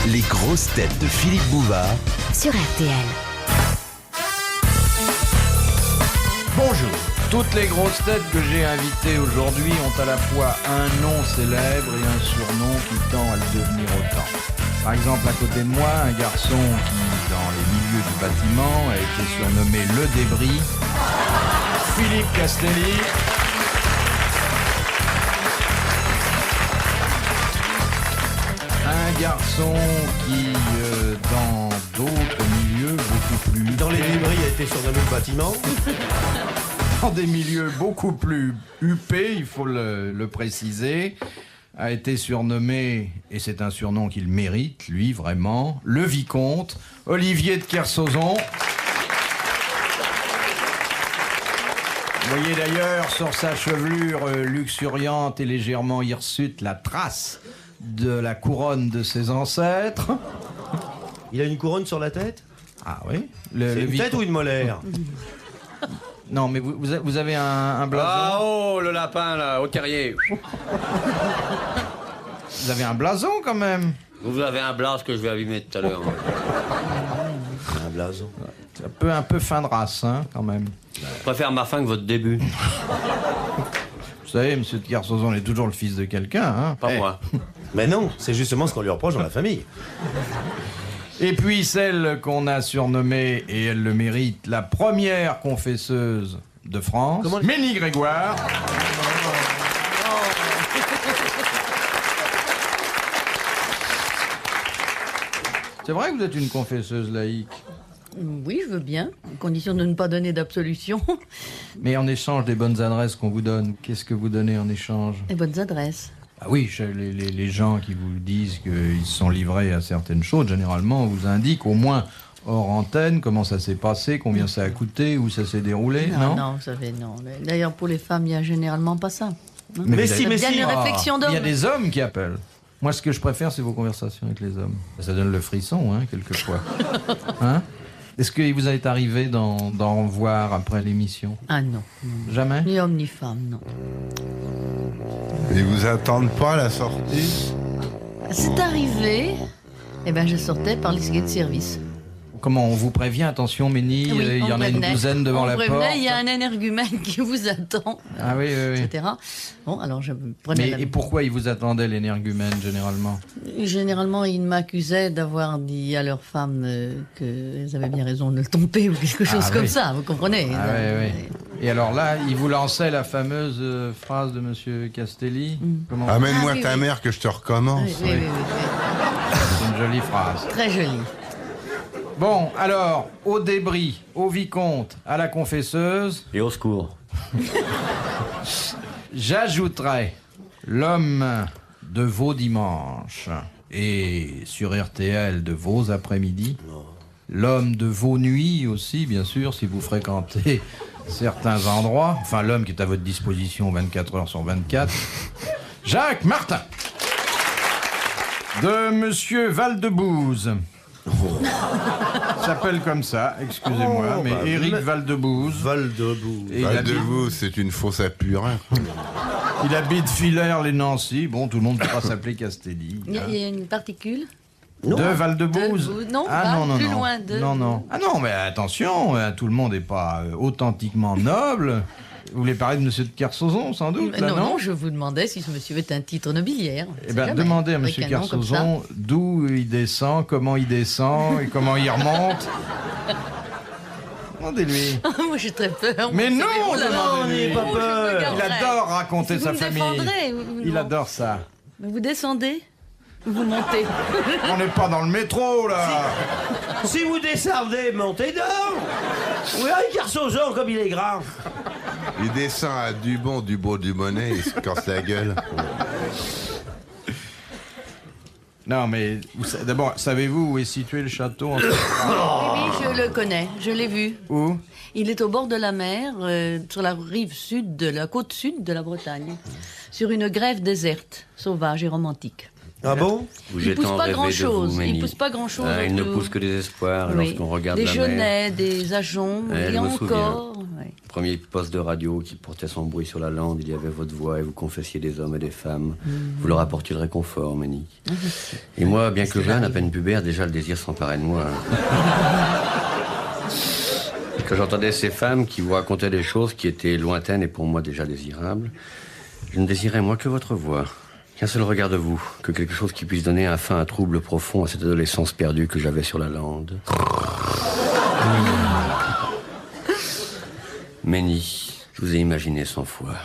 Les grosses têtes de Philippe Bouvard sur RTL. Bonjour. Toutes les grosses têtes que j'ai invitées aujourd'hui ont à la fois un nom célèbre et un surnom qui tend à le devenir autant. Par exemple, à côté de moi, un garçon qui, dans les milieux du bâtiment, a été surnommé Le Débris, Philippe Castelli. Un garçon qui, dans d'autres milieux beaucoup plus... Dans les débris, a été surnommé Le Bâtiment. Dans des milieux beaucoup plus huppés, il faut le préciser, a été surnommé, et c'est un surnom qu'il mérite, lui, vraiment, le Vicomte, Olivier de Kersauzon. Vous voyez d'ailleurs sur sa chevelure luxuriante et légèrement hirsute la trace de la couronne de ses ancêtres. Il a une couronne sur la tête. Ah oui. C'est une tête ou une molaire? Non, mais vous avez un blason. Ah oh, le lapin, là, au terrier. Vous avez un blason, quand même. Vous avez un blas que je vais abîmer tout à l'heure. Un blason. C'est un peu fin de race, hein, quand même. Je préfère ma fin que votre début. Vous savez, monsieur de Kersauzon est toujours le fils de quelqu'un, hein. Pas moi. Mais non, c'est justement ce qu'on lui reproche dans la famille. Et puis celle qu'on a surnommée, et elle le mérite, la première confesseuse de France, Ménie Grégoire. C'est vrai que vous êtes une confesseuse laïque. Oui, je veux bien, à condition de ne pas donner d'absolution. Mais en échange des bonnes adresses qu'on vous donne, qu'est-ce que vous donnez en échange? Les bonnes adresses. Ah oui, les gens qui vous disent qu'ils se sont livrés à certaines choses, généralement, on vous indique au moins hors antenne comment ça s'est passé, combien ça a coûté, où ça s'est déroulé, non? Non, vous savez, non. D'ailleurs, pour les femmes, il n'y a généralement pas ça. Hein. Mais si, mais bien si. une réflexion d'homme. Il y a des hommes qui appellent. Moi, ce que je préfère, c'est vos conversations avec les hommes. Ça donne le frisson, hein, quelquefois. Hein? Est-ce qu'il vous est arrivé d'en voir après l'émission? Ah non. Jamais? Ni homme ni femme, non. Ils vous attendent pas à la sortie? C'est arrivé. Eh ben, je sortais par l'escalier de service. Comment on vous prévient? Attention, Ménie, Oui, il y on en a une prévenait. douzaine devant On la prévenait, porte. il y a un énergumène qui vous attend, Ah oui, oui, oui. etc. Bon, alors je prenais Mais et pourquoi ils vous attendaient, l'énergumène, généralement? Généralement, ils m'accusaient d'avoir dit à leur femme qu'elles avaient bien raison de le tromper ou quelque chose Ah comme oui. ça, vous comprenez? Ah oui, oui. Et alors là, ils vous lançaient la fameuse phrase de monsieur Castelli. Comment? Amène-moi Ah, oui, ta oui. mère que je te recommence. Oui, oui, oui, oui. C'est une jolie phrase. Très joli. Bon, alors, au débris, au vicomte, à la confesseuse, Et au secours. j'ajouterai l'homme de vos dimanches et sur RTL de vos après-midi, l'homme de vos nuits aussi, bien sûr, si vous fréquentez certains endroits, enfin l'homme qui est à votre disposition 24 heures sur 24, Jacques Martin, de monsieur Valdebouze. Il s'appelle comme ça, excusez-moi, mais Éric Valdebouze. Valdebouze. Et il Val de habite, vous, c'est une fausse à purin. il habite Villers-les-Nancy. Bon, tout le monde ne peut pas s'appeler Castelli. Il y a une particule? De Valdebouze. De- non, Ah pas non, non, plus non. loin de- Non, non. Ah non, mais attention, tout le monde n'est pas authentiquement noble. Vous voulez parler de monsieur de Kersauzon, sans doute, là, non, non? non, je vous demandais si ce monsieur avait un titre nobiliaire. On Eh sait bien, jamais. demandez à Avec monsieur un nom comme ça. Kersauzon d'où il descend, comment il descend et comment il remonte. Demandez-lui. Moi, j'ai très peur. Mais vous non, savez. Oh là là, demandez-lui. n'ayez pas oh, je me peur. Il garderai. adore raconter Vous sa me famille. défendrez, Il non. adore ça. Mais vous descendez ou vous montez? On n'est pas dans le métro, là. Si vous descendez, montez donc. Oui, Kersauzon, comme il est grand. Il descend à Dubon, du Monet, il se casse la gueule. Non, mais d'abord, savez-vous où est situé le château en Oui, je le connais, je l'ai vu. Où? Il est au bord de la mer, sur la rive sud, de la côte sud de la Bretagne, sur une grève déserte, sauvage et romantique. Ah bon? Vous Il jetant pousse pas rêver de grand-chose. vous, Il Ménie. pousse pas grand-chose. Ah, il ne autour. pousse que des espoirs Oui. lorsqu'on regarde des la mer. genêts, des ajoncs, Elle et me encore. Oui. Premier poste de radio qui portait son bruit sur la lande, il y avait votre voix et vous confessiez des hommes et des femmes. Vous leur apportiez le réconfort, Ménie. Et moi, bien que jeune, à peine pubère, déjà le désir s'emparait de moi. Quand j'entendais ces femmes qui vous racontaient des choses qui étaient lointaines et pour moi déjà désirables, je ne désirais moi que votre voix. Qu'un seul regard de vous, que quelque chose qui puisse donner enfin un trouble profond à cette adolescence perdue que j'avais sur la lande. Ménie, je vous ai imaginé 100 fois.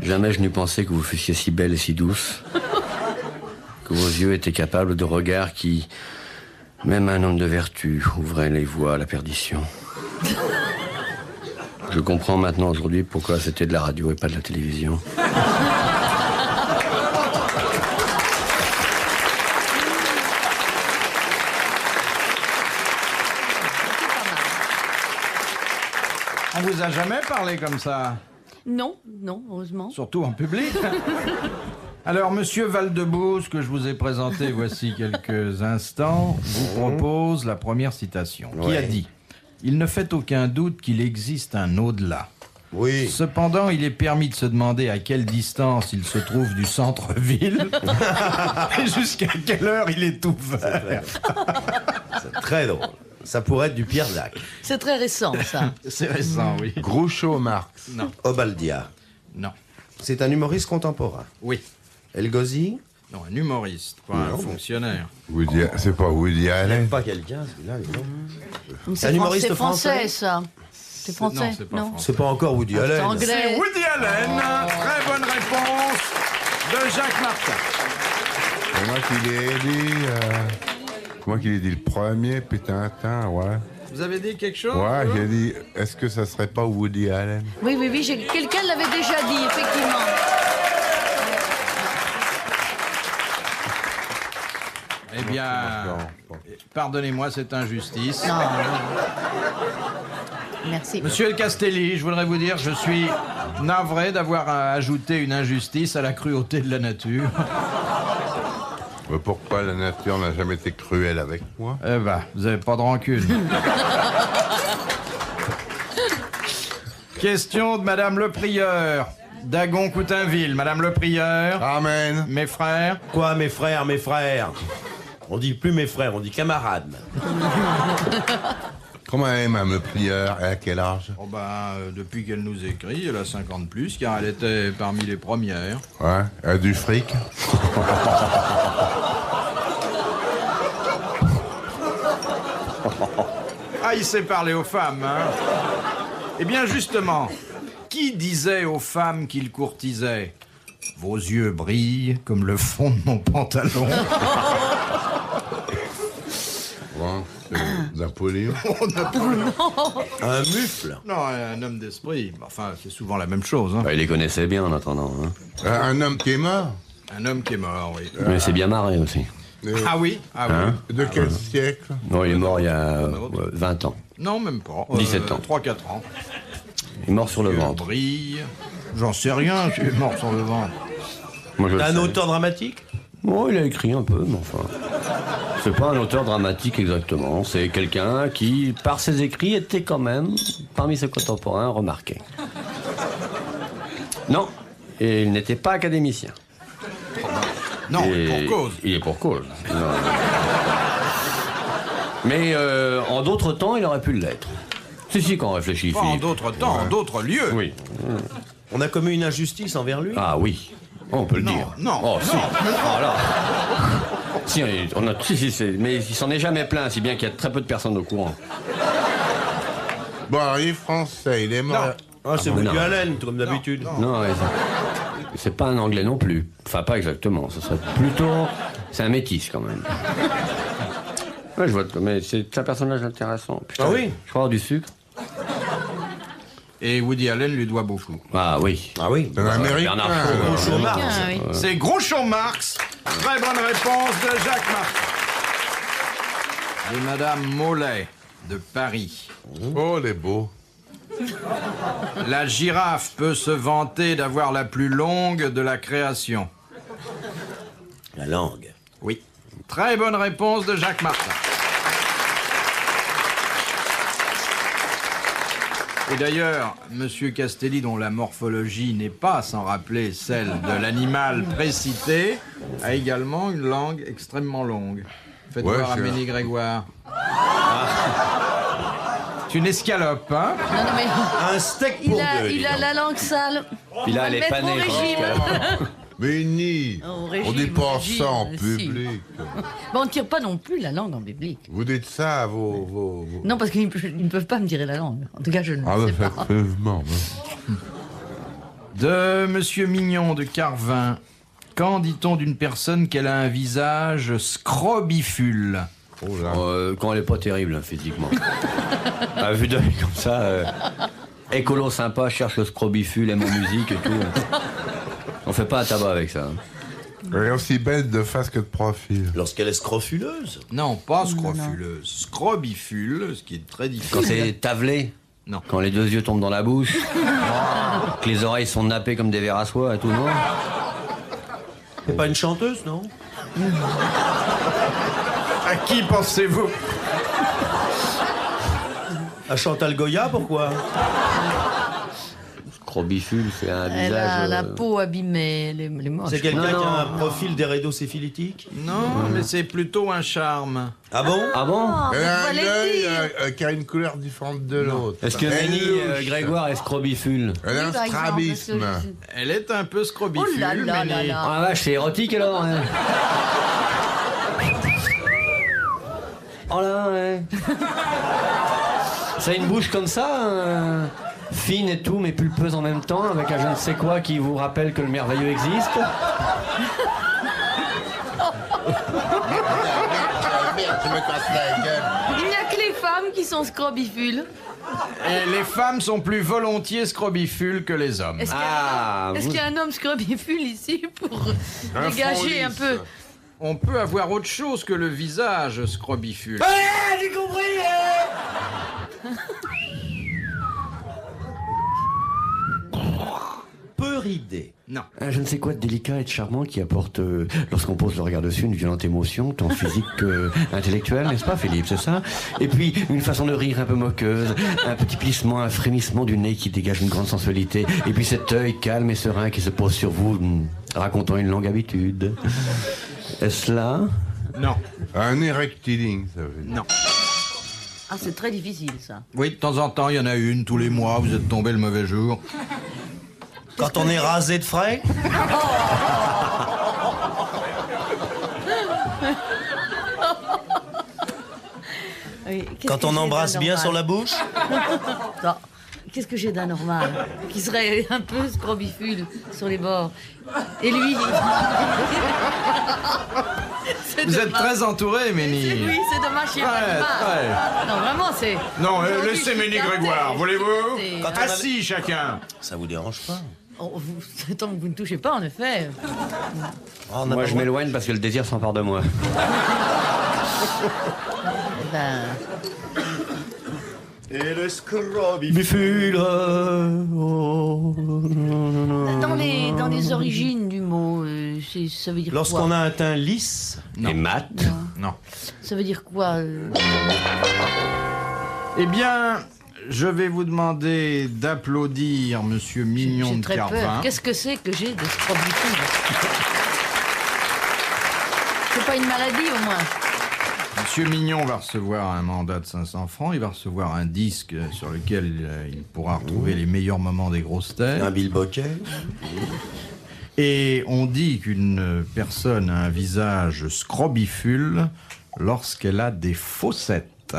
Jamais je n'eus pensé que vous fussiez si belle et si douce, que vos yeux étaient capables de regards qui, même à un homme de vertu, ouvraient les voies à la perdition. Je comprends maintenant aujourd'hui pourquoi c'était de la radio et pas de la télévision. On vous a jamais parlé comme ça, Non, non, heureusement. surtout en public. Alors, monsieur Valdebouze, que je vous ai présenté voici quelques instants, vous propose la première citation, qui a dit « Il ne fait aucun doute qu'il existe un au-delà. Oui. Cependant, il est permis de se demander à quelle distance il se trouve du centre-ville et jusqu'à quelle heure il est ouvert. C'est très drôle. Ça pourrait être du Pierre Dac. C'est très récent, ça. C'est récent, oui. Groucho Marx. Non, Obaldia. non, C'est un humoriste contemporain. oui. El Ghazi. Non, un humoriste, pas un fonctionnaire. C'est pas Woody Allen. Pas quelqu'un, celui-là. C'est Un humoriste c'est français, français ça. C'est français. Non, c'est pas français. C'est pas encore Woody C'est Allen. anglais. C'est Woody Allen. Très bonne réponse de Jacques Martin. C'est moi qui l'ai dit. Moi qui l'ai dit le premier, putain, ouais. Vous avez dit quelque chose? Ouais, j'ai dit, est-ce que ça serait pas Woody Allen? Oui, oui, oui, quelqu'un l'avait déjà dit, effectivement. Eh bien, pardonnez-moi cette injustice. Non. Merci. Monsieur El Castelli, je voudrais vous dire, je suis navré d'avoir ajouté une injustice à la cruauté de la nature. Mais pourquoi la nature n'a jamais été cruelle avec moi? Eh ben, vous avez pas de rancune. Question de Madame le Prieur, d'Agon-Coutainville. Madame le Prieur, Amen. mes frères. Quoi, mes frères, mes frères? On dit plus mes frères, on dit camarades. Comment est Mme le Prieur? Et à quel âge? Oh ben, depuis qu'elle nous écrit, elle a 50 plus, car elle était parmi les premières. Ouais, elle a du fric. Ah, il sait parler aux femmes, hein? Eh bien, justement, qui disait aux femmes qu'il courtisait? Vos yeux brillent comme le fond de mon pantalon. Bon, c'est Napoléon. Un mufle. Non, un homme d'esprit. Enfin, c'est souvent la même chose, hein? Bah, il les connaissait bien en attendant. Hein. Un homme qui est mort? Un homme qui est mort, oui. Mais c'est bien marré aussi. Ah oui? Ah oui. Hein? De quel siècle? Non, il est mort il y a 20 ans. Non, même pas. 17 ans. 3-4 ans. Il est mort sur le Yeux ventre. brillent. J'en sais rien, je suis mort sur le ventre. Moi, je le Un sais. auteur dramatique? Oh, il a écrit un peu, mais enfin. C'est pas un auteur dramatique exactement. C'est quelqu'un qui, par ses écrits, était quand même, parmi ses contemporains, remarqué. Non, et il n'était pas académicien. Non, Et pour cause. Il est pour cause. Non. Mais en d'autres temps, il aurait pu l'être. Si, quand on réfléchit, Pas en Philippe. d'autres temps, en d'autres lieux. Oui. On a commis une injustice envers lui? Ah oui. Oh, on peut le Non, dire. non, Oh, si. non. Ah, là. Si, mais il s'en est jamais plaint, si bien qu'il y a très peu de personnes au courant. Bon, alors, il est français, il est mort. Ah, c'est Ah, Woody non. Allen, comme d'habitude. Non, ouais, c'est pas un anglais non plus. Enfin, pas exactement. Ce serait plutôt. C'est un métis quand même. Ouais, je vois. Mais c'est un personnage intéressant. Putain, Ah oui? Je crois avoir du sucre. Et Woody Allen lui doit beaucoup. Ah oui. Ah oui. C'est un américain. Bernard Shaw. Groucho Marx. Ah, oui. C'est Groucho Marx. Très bonne réponse de Jacques Martin. De Madame Mollet, de Paris. Oh, les beaux. La girafe peut se vanter d'avoir la plus longue de la création. La langue. Oui. Très bonne réponse de Jacques Martin. Et d'ailleurs, Monsieur Castelli, dont la morphologie n'est pas sans rappeler celle de l'animal précité, a également une langue extrêmement longue. Faites Ouais, voir à c'est Ménie Grégoire. C'est une escalope, hein? Non, non, mais Un steak pour deux. il a la langue sale. Puis là, On va elle le est mettre panée. au régime. Mais ni, Au on régime, dit pas au régime, ça en si. public. Bon, on ne tire pas non plus la langue en public. Vous dites ça à vos... Non, parce qu'ils ne peuvent pas me tirer la langue. En tout cas, je ne Ah, sais bah, pas. effectivement. De Monsieur Mignon de Carvin. Quand dit-on d'une personne qu'elle a un visage scrobifule? Oh là. Quand elle est pas terrible, hein, physiquement. À vue d'œil comme ça, écolo sympa, cherche le scrobifule, aime en musique et tout. On fait pas un tabac avec ça. hein. Elle est aussi belle de face que de profil. Lorsqu'elle est scrofuleuse. Non, pas scrofuleuse. Scrobifule, ce qui est très Quand difficile. c'est tavelé, Non. quand les deux yeux tombent dans la bouche, que les oreilles sont nappées comme des vers à soie et tout, non? C'est pas une chanteuse, non? À qui pensez-vous? À Chantal Goya, pourquoi? Scrobifule, c'est un Elle visage... a la peau abîmée, les moches. C'est quelqu'un Non, qui a non. un profil d'érédocéphilitique? Non, mais c'est plutôt un charme. Ah bon? Ah bon? Oh, Elle a vous un allez œil dire. qui a une couleur différente de l'autre. Est-ce que Elle Ménie louche. Grégoire est scrobifule? Elle a Oui, un par exemple, strabisme. parce que Elle est un peu scrobifule, Oh là là mais là là. Ah la vache, c'est érotique alors hein. Oh là, ouais. Ça a une bouche comme ça, fine et tout, mais pulpeuse en même temps, avec un je ne sais quoi qui vous rappelle que le merveilleux existe. Merde, tu me casses la gueule. Il n'y a que les femmes qui sont scrobifules. Et les femmes sont plus volontiers scrobifules que les hommes. Est-ce qu'il y, Ah, est-ce vous- qu'il y a un homme scrobifule ici pour Un dégager un front peu? lisse. On peut avoir autre chose que le visage scrobifule. J'ai compris! Peu ridé. Non. Un je ne sais quoi de délicat et de charmant qui apporte, lorsqu'on pose le regard dessus, une violente émotion, tant physique que intellectuelle, n'est-ce pas Philippe, c'est ça? Et puis, une façon de rire un peu moqueuse, un petit plissement, un frémissement du nez qui dégage une grande sensualité, et puis cet œil calme et serein qui se pose sur vous, racontant une longue habitude. Est-ce là? Non. Un erectiling, ça veut dire. Non. Ah, c'est très difficile ça. Oui, de temps en temps, il y en a une, tous les mois, vous êtes tombé le mauvais jour. Quand on est rasé de frais? Oui, qu'est-ce Quand que on j'ai embrasse bien d'anormal? sur la bouche? Non. Qu'est-ce que j'ai d'anormal? Qui serait un peu scrobifule sur les bords. Et lui. C'est Vous êtes dommage. très entouré, Ménie. Oui, c'est dommage, il y a pas de Ouais, marque. ouais. Non, vraiment, c'est. Non, Aujourd'hui, laissez je suis Ménie gâtée. Grégoire, voulez-vous? C'est- Quand on avait- Assis, chacun. Ça vous dérange pas? Oh, tant que vous ne touchez pas, en effet. Ah, on a Moi, pas je le droit. m'éloigne parce que le désir s'empare de moi. Ben, Et le scrobi. Bifule. dans les origines du mot, ça veut dire Lorsqu'on quoi? a un teint lisse, Et mat. Non. Ça veut dire quoi? Eh bien, je vais vous demander d'applaudir Monsieur Mignon J'ai de très peur. Carvin. Qu'est-ce que c'est que j'ai de scrobifule? C'est pas une maladie, au moins. Monsieur Mignon va recevoir un mandat de 500 francs. Il va recevoir un disque sur lequel il pourra retrouver les meilleurs moments des grosses têtes. un bilboquet. Et on dit qu'une personne a un visage scrobifule lorsqu'elle a des fossettes.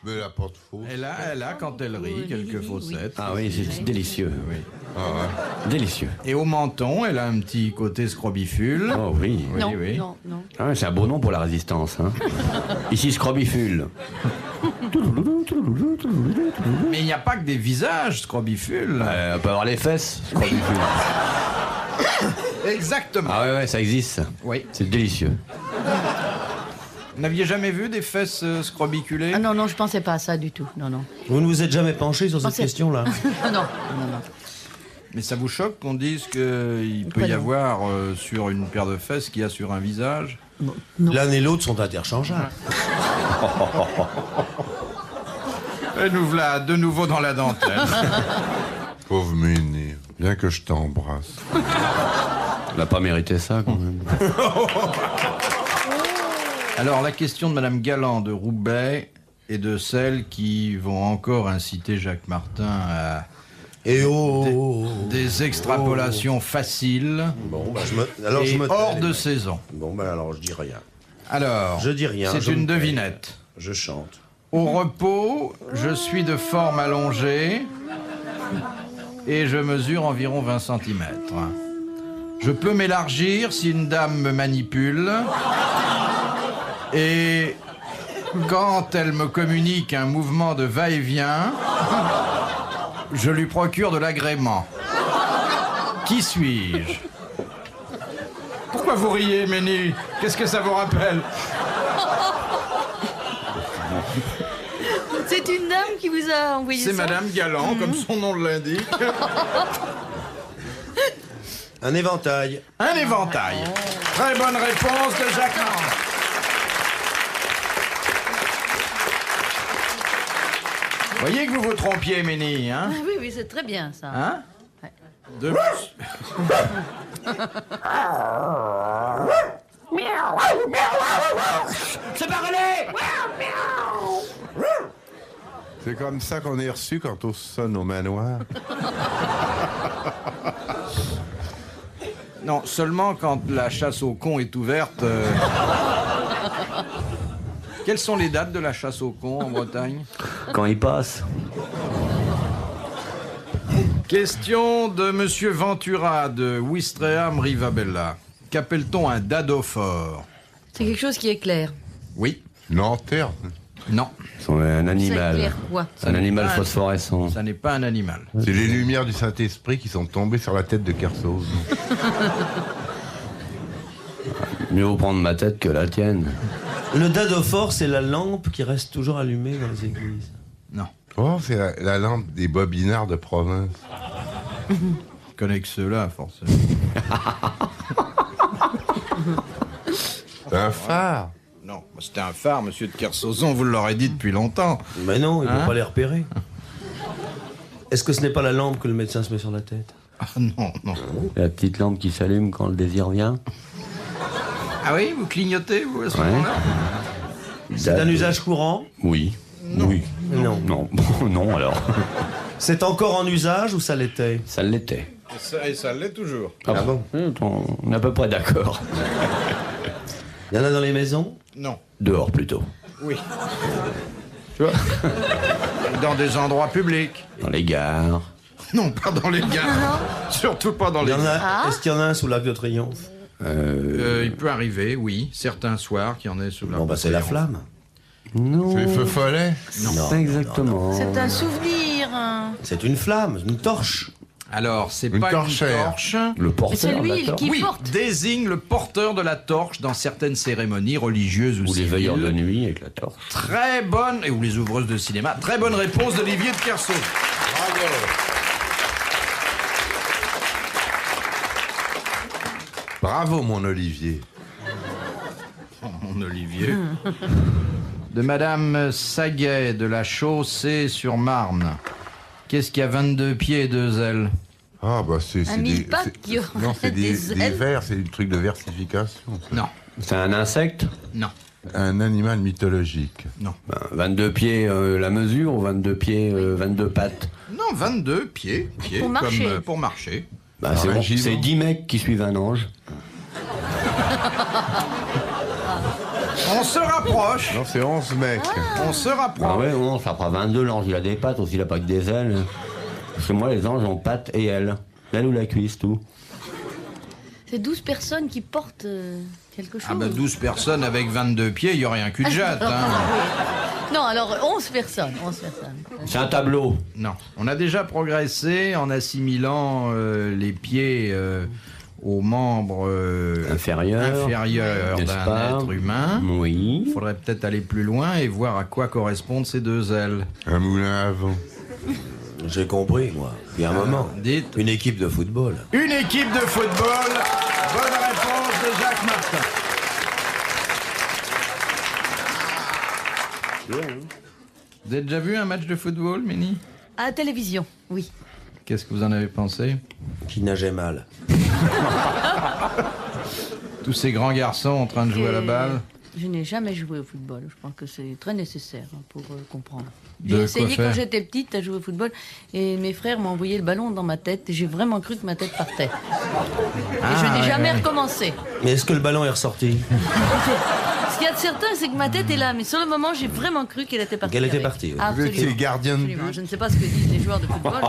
Mais la porte fausse. Elle a quand elle rit, quelques fossettes. Ah oui, c'est délicieux. Oui. Ah ouais. Délicieux. Et au menton, elle a un petit côté scrobifule. Oh oui. Oui, non, oui. non, non. Ah, c'est un beau nom pour la résistance. Hein. Ici, scrobifule. Mais il n'y a pas que des visages scrobifules. On peut avoir les fesses, scrobifule. Exactement. Ah ouais, ça existe. Ça. Oui. C'est délicieux. Vous n'aviez jamais vu des fesses scrobiculées? Ah non, non, je pensais pas à ça du tout. Non, non. Vous ne vous êtes jamais penché sur cette Pensez- question-là? non, non, non, non. Mais ça vous choque qu'on dise qu'il peut y avoir sur une paire de fesses ce qu'il y a sur un visage? L'un et l'autre sont interchangeables. Et nous voilà de nouveau dans la dentelle. Pauvre Méné, bien que je t'embrasse. Elle n'a pas mérité ça, quand même. Alors, la question de Madame Galland de Roubaix est de celles qui vont encore inciter Jacques Martin à des extrapolations faciles Bon, bah, et je me hors tais. de saison. Bon, bah alors je dis rien. Alors, Je dis rien, c'est je une me tais. devinette. Je chante. Au repos, je suis de forme allongée et je mesure environ 20 cm. Je peux m'élargir si une dame me manipule et quand elle me communique un mouvement de va-et-vient, je lui procure de l'agrément. Qui suis-je? Pourquoi vous riez, Ménie? Qu'est-ce que ça vous rappelle? C'est une dame qui vous a envoyé ça. C'est Madame Galland, comme son nom l'indique. Un éventail. Un éventail. Très bonne réponse de Jacques Martin. Voyez que vous vous trompiez, Ménie, hein? Ah oui, c'est très bien ça. Hein? Ouais. De... C'est parlé. C'est comme ça qu'on est reçu quand on sonne au manoir. Non, seulement quand la chasse aux cons est ouverte. Quelles sont les dates de la chasse aux cons en Bretagne? Quand il passe. Question de Monsieur Ventura de Ouistreham Rivabella. Qu'appelle-t-on un dadophore? C'est quelque chose qui éclaire. Oui. Nanterre. Non. C'est un Ça animal. éclaire quoi? C'est un animal pas un- phosphorescent. Ça n'est pas un animal. C'est les lumières du Saint-Esprit qui sont tombées sur la tête de Kersauce. Mieux vaut prendre ma tête que la tienne. Le dadophore, c'est la lampe qui reste toujours allumée dans les églises. Non. Oh, c'est la lampe des bobinards de province. Je connais que ceux-là, forcément. C'est un phare. Non, c'était un phare, monsieur de Kersauson, vous l'aurez dit depuis longtemps. Mais non, ils ne Hein? vont pas les repérer. Est-ce que ce n'est pas la lampe que le médecin se met sur la tête? Ah non, non. La petite lampe qui s'allume quand le désir vient. Ah oui, vous clignotez, vous, à ce Ouais. moment-là? C'est d'un usage courant? Oui. Oui. Non. Non. Non, alors. C'est encore en usage ou ça l'était? Ça l'était. Et ça l'est toujours. Ah bon? On est à peu près d'accord. Il y en a dans les maisons? Non. Dehors, plutôt. Oui. Tu vois? Dans des endroits publics. Dans les gares. Non, pas dans les gares. Surtout pas dans Il les y en gares. a. Est-ce qu'il y en a un sous l'Arc de Triomphe? Il peut arriver, oui. Certains soirs qu'il y en ait sous la... Bon, bah c'est la flamme. Non. C'est feu follet. Non. Pas exactement. C'est un souvenir. Hein. C'est une flamme, une torche. Alors, c'est Une pas torchère. une torche. Le Mais porteur. c'est lui d'accord. qui Oui, porte. désigne le porteur de la torche dans certaines cérémonies religieuses ou Ou les civiles. veilleurs de nuit avec la torche. Très bonne, ou les ouvreuses de cinéma, très bonne réponse d'Olivier de Kersauzon. Bravo, mon Olivier. Mon Olivier. De Madame Saguet de la Chaussée-sur-Marne. Qu'est-ce qui a 22 pieds et 2 ailes? Ah, bah c'est Un mille-pattes qui aurait Non, c'est des des ailes. vers, c'est du truc de versification. Non, C'est un insecte. non, Un animal mythologique. non. 22 pieds la mesure ou 22 pieds, 22 pattes. Non, 22 pieds, Pour marcher. comme pour marcher. Bah, Ah, c'est un bon. gibon. C'est 10 mecs qui suivent un ange. On se rapproche, Non, c'est 11 mecs. on se Ah rapproche. ouais, non, ça fera 22, l'ange il a des pattes aussi, il a pas que des ailes. Parce que moi les anges ont pattes et ailes. L'aile ou la cuisse, tout. C'est 12 personnes qui portent quelque chose. Ah bah 12 personnes avec 22 pieds, il y aurait un cul de jatte. Hein. Non, alors 11 personnes. 11 personnes. C'est un tableau. Non, on a déjà progressé en assimilant les pieds aux membres Inférieur. inférieurs N'est-ce d'un pas? être humain. Oui. Il faudrait peut-être aller plus loin et voir à quoi correspondent ces deux ailes. Un moulin à vent. J'ai compris, moi. Il y a un moment. Dites. Une équipe de football. Une équipe de football. Bonne réponse de Jacques Martin. Vous avez déjà vu un match de football, Ménie? À la télévision, oui. Qu'est-ce que vous en avez pensé? Qui nageait mal. Tous ces grands garçons en train de jouer à la balle. Je n'ai jamais joué au football. Je pense que c'est très nécessaire pour comprendre. De J'ai essayé quoi faire? quand j'étais petite à jouer au football et mes frères m'ont envoyé le ballon dans ma tête et j'ai vraiment cru que ma tête partait. Et je n'ai jamais recommencé. Mais est-ce que le ballon est ressorti? Ce qu'il y a de certain, c'est que ma tête est là, mais sur le moment, j'ai vraiment cru qu'elle était partie. Qu'elle était avec. partie, oui. Absolument. Vous étiez gardien de Absolument. but. Je ne sais pas ce que disent les joueurs de football.